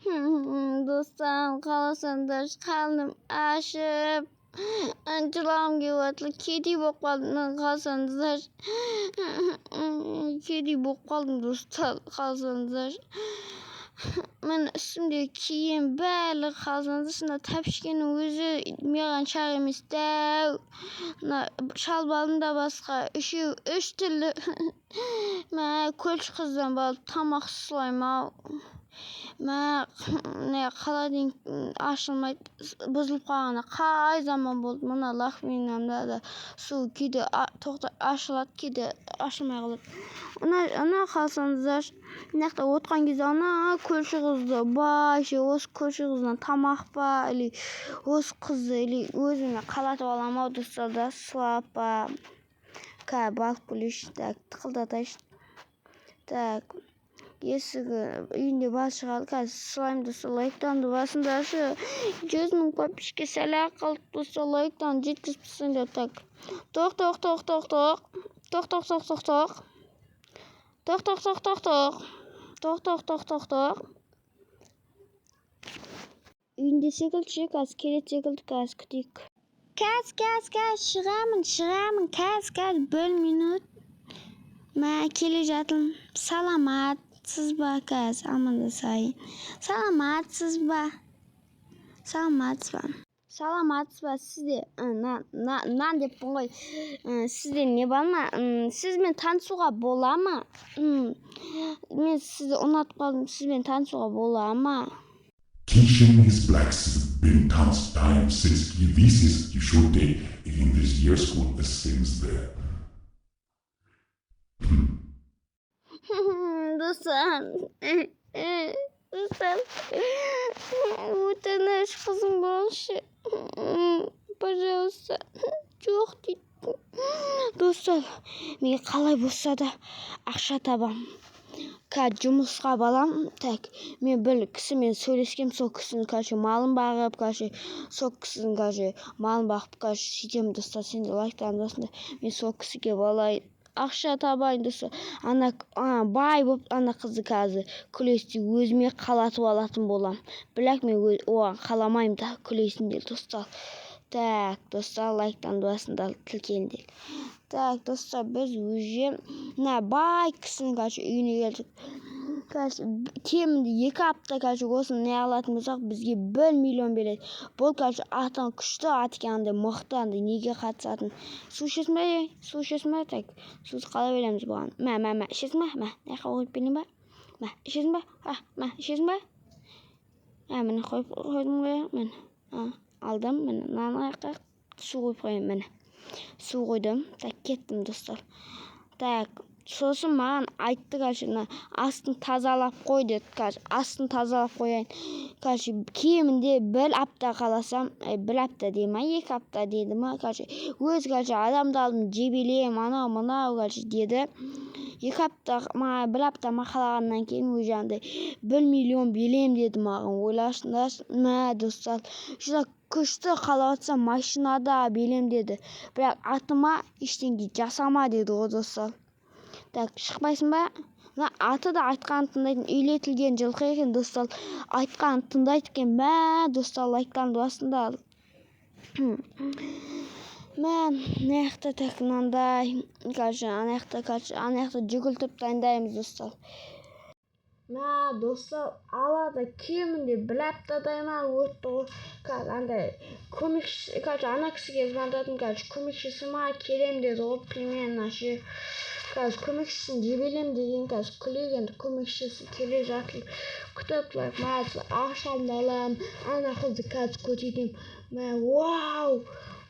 Dostlarım qalasanlar qaldim ashib. Anchalam kelyapti. Kedi bo'lib qoldim qalasanlar. Kedi bo'lib qoldim do'stlar qalasanlar. Mana üstümdeki kiyim bari qalasanlar shunday topishgani o'zi mаған shaq emas-da. Shalbarimda boshqa uch tilli. Men ko'ch qizdan bo'lib tomoq sulaymon. Men qaladin ashilmay buzilib qolgani qay zamon bo'ldi. Mana laxminamda suv kiydi, to'xta ashiladi kiydi, ashilmay qoladi. Ana qalasanlar, naqta o'tgan кезде ana ko'rshig'izdi. Boshi o'z ko'rshig'izdan tomoq bor, ili o'z qizi, ili o'zini qalatib olaman do'stlarda slapa. Ka bak kulish tak tiqildatash. Tak есігі үйінде басы шығады слаймды лайктан басында шы 100 мың подписчикке сәлем қалып болса лайктан жеткізіпсіңдер так тоқ үйінде секілді қазір келеді секілді қазір күтейік қазір шығамын қазір бір минут мен келе жатырмын саламатсыз ба қазір амандасайын саламатсыз ба сізде нан деппін ғой сізде не бар ма сізбен танысуға бола ма мен сізді ұнатып қалдым сізбен танысуға бола ма Teaching his blacks been tons time since this is usually in this year school the things there. Dostlar, өтініш қызым болшы, пожалуйста, жоқ дейді. Достар, мен қалай болса да ақша табам. Жұмысқа балам, так, мен бір кісімен сөйлескем, сол кісінің малын бағып, сол кісінің малын бағып, сөйтем достар, сен де лайктандырсыңдар, мен сол кісіге балайын. Ақша табайын досы. Бай болып ана қызды қазір күлесті өзіме қалатып алатын болам. Бірақ мен оған қаламайым да күлесіндер достар. Так, достар лайктандырасыңдар тілкеліндер. Так, достар біз уже бай кісінің үйіне келдік. Кемінде 2 апта осыны не алатын болсақ бізге 1 миллион береді. Бұл атын күшті атқанды мықтанды неге қатысатын. Су ішесің бе? Так, суды қалай береміз бұған? Мә, ішесің бе? Мә, неқа қойып берейін ба? Мә, ішесің бе? Ішесің бе? Міне қойдым ғой, міне. Алдым, міне, нанаққа су қойып қойым, міне. Су қойдым, так, кеттім достар. Так, сосын маған айтты астын тазалап қой деді астын тазалап қояйын кемінде 1 апта қаласам 1 апта дей ма 2 апта деді ма өз адамды алдым жебелем анау деді 2 апта 1 апта қалағаннан кейін өз жаңағыдай 1 миллион берем деді маған ойлашыңдар мә достар жүзі күшті қалап жатсам машинада берем деді бірақ атыма ештеңе жасама деді ғой достар Так, шықпайсың ба? Аты да айтқанын тыңдайтын, үйлетілген жылқы екен, достар. Айтқанын тыңдайды екен, мә, достар, лайктан дуасында. Мен, неқті так мынандай, анаяқта жүгілтіп дайындаймыз, достар. Мә, достар, алада кемінде 1 аптадай ма өтті ғой. Андай, көмекші, ана кісіге звондадым, көмекшісі ма келем деді ғой, примерно ше. Көмекшісін жебелем деген күлегенді көмекшісі келе жатыр күтіп тұрайық мағазы ақшамды алам ана қызды көтейдем вау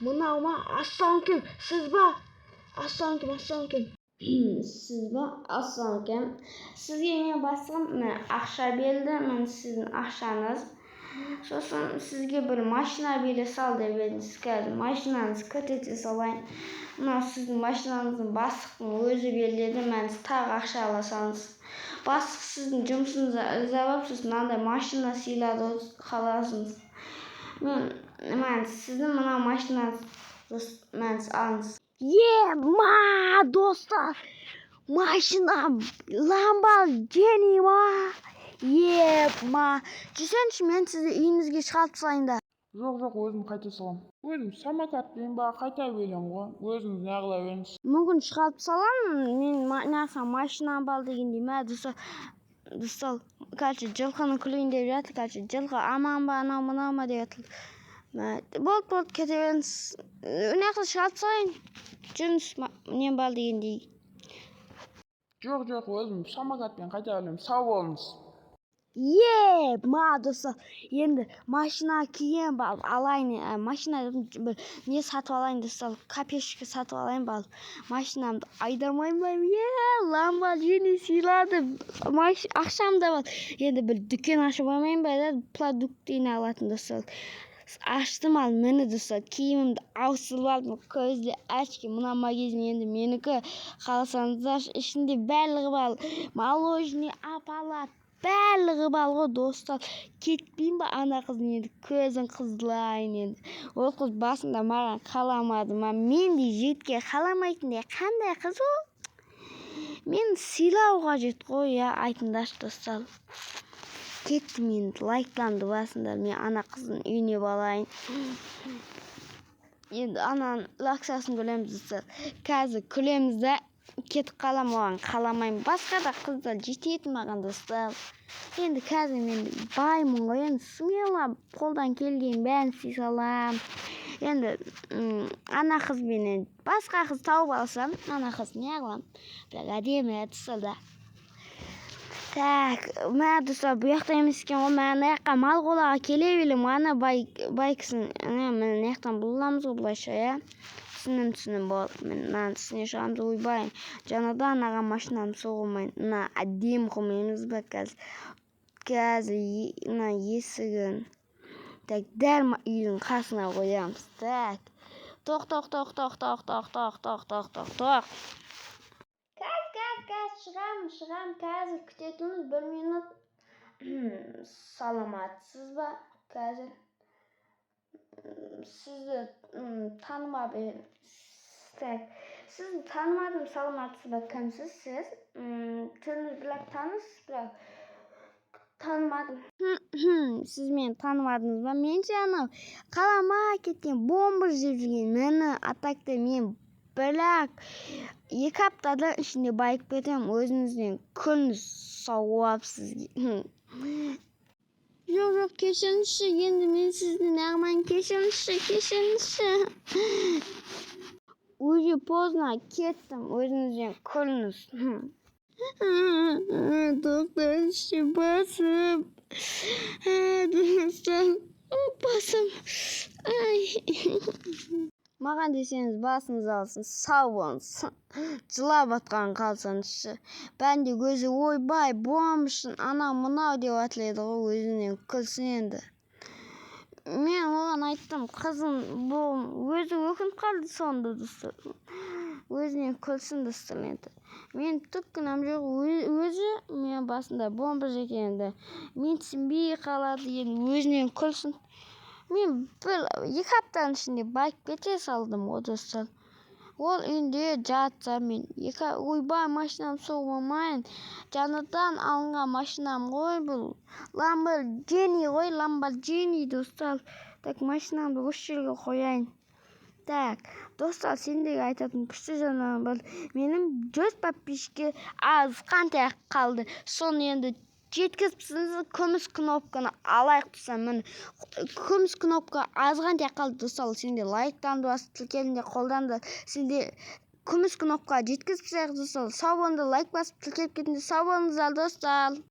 мынау ма ассалаумағалейкум сіз ба ассалаумағалейкум сіз ба ассалаумағалейкум сізге мен бастығым ақша берді міне сіздің ақшаңыз сосын сізге бір машина бере сал деп едіңіз қазір машинаңызды көтете салайын мына сіздің машинаңыздың бастықтың өзі береді мен тағы ақша аласаңыз бастық сіздің жұмысыңызға ырза болып сіз мынандай машина сыйлады қаласыңыз мен сіздің мына машинаңызды алыңыз ма достар машина ламборгини ма ма жүрсеңші, мен сізді үйіңізге шығарып салайын да. Жоқ, өзім қайта салам. Өзім самокат дейін ба, қайта берем ғой. Өзіңіз неғыла беріңіз. Мүмкін шығарып саламын. Мен машинам бар дегендей. Мә достар, короче, жылқыны күлейін деп жатыр. Короче, жылқы аман ба, анау мынау ма деп жатыр. Болды, кете беріңіз. Неғыла шығарып салайын. Жүріңіз, нем бар дегендей. Жоқ, өзім самокатпен қайта берем. Сау болыңыз. Ма достар, енді машина киген балып алайын, машина бір не сатып алайын достар, капешка сатып алайын балып, машинамды айдамайын ба, Lamborghini сыйлады, ақшам да бар, енді бір дүкен ашып алмайын ба, продуктыны алатын достар. Аштым ал мені достар, киімімді ауыстырып алдым, көзді очки, мына магазин енді менікі, қаласаңыздар, ішінде барлығы бар, молочный апалат, барлығы бар ғой достар. Кетпейін ба ана қыздың енді көзін қызылайын енді. Ол қыз басында маған қаламады ма, мен де жігітке қаламайтындай қандай қыз ол? Мен сыйлау қажет қой, айтыңдаршы достар. Кеттім енді, лайктанды басында, мен ана қыздың үйіне балайын. Енді ананың лаксасын күлеміз достар. Қазір күлеміз де кетіп қалам, оған қаламайым. Басқа да қыздар жететін маған достар. Енді қазір мен баймын ғой, енді смело қолдан келген бәрін істей салам. Енді ана қызбен басқа қыз тауып алсам, ана қыз не қылам? Бірақ әдемі достар да. Так, мә достар, бұл жақта емес екен ғой, мен аяққа мал қолаға келе білем, ана бай кісін, мен аяқтан бұламыз ғой бұлайша, түсінім болды, мен түсіне шығамыз, ойбайын, жаңадан аға машинам соғылмайын, мына әдем қылмаймыз ба қазір, мына есігін, так, дәл үйдің қасына қоямыз, так, тоқ. Шығам, қазір күтетіңіз 1 минут. Саламатсыз ба, қазір? Сізді танымап едім. Так, сізді танымадым, саламатсыз ба, кімсіз сіз? Түріңіз бірақ танысыз, бірақ танымадым. Сіз мені танымадыңыз ба? Мен анау қалама кеткен бомба жеп жүрген мені атакты мен бірақ 2 аптада ішінде байып кетем, өзіңізден күн сауап сізге. Жоқ, кешіріңізші, енді мен сіздің ағыман кешіріңізші. Уже поздно кеттім, өзіңізден күніңіз. Тоқташы, басым. Басым. Маған десеңіз басыңыз алсын, сау болыңыз. Жылап атқан қалсаңызшы. Бәнде көзі ойбай, бомбышын, анау мынау деп атылады ғой, өзінен күлсін енді. Мен оған айттым, қызым, өзі өкініп қалды сонда достар. Өзінен күлсін достар енді. Мен түк күнәм жоқ, өзі мен басында бомба жекенді. Мен түсінбей қалады, енді өзінен күлсін. Мен 2 аптаның ішінде байып кете салдым ғой достар. Ол үйінде жатса мен ойбай машинам соғылмайын. Жаңадан алынған машинам ғой бұл. Lamborghini достар. Так, машинамды осы жерге қояйын. Так, достар, сендерге айтатын күшті жаңалығым бар. Менің 4 подписчикке аз қантай қалды. Соны енді жеткізіпсіз, күміс кнопканы алайық тұрсам, мен күміс кнопка азғантай қалды достар. Сенде лайктанды басып тіркелінде қолданды. Сенде күміс кнопка жеткізіпсіз достар. Сау болыңдар, лайк басып тіркеліп кетіңдер. Сау болыңыздар достар.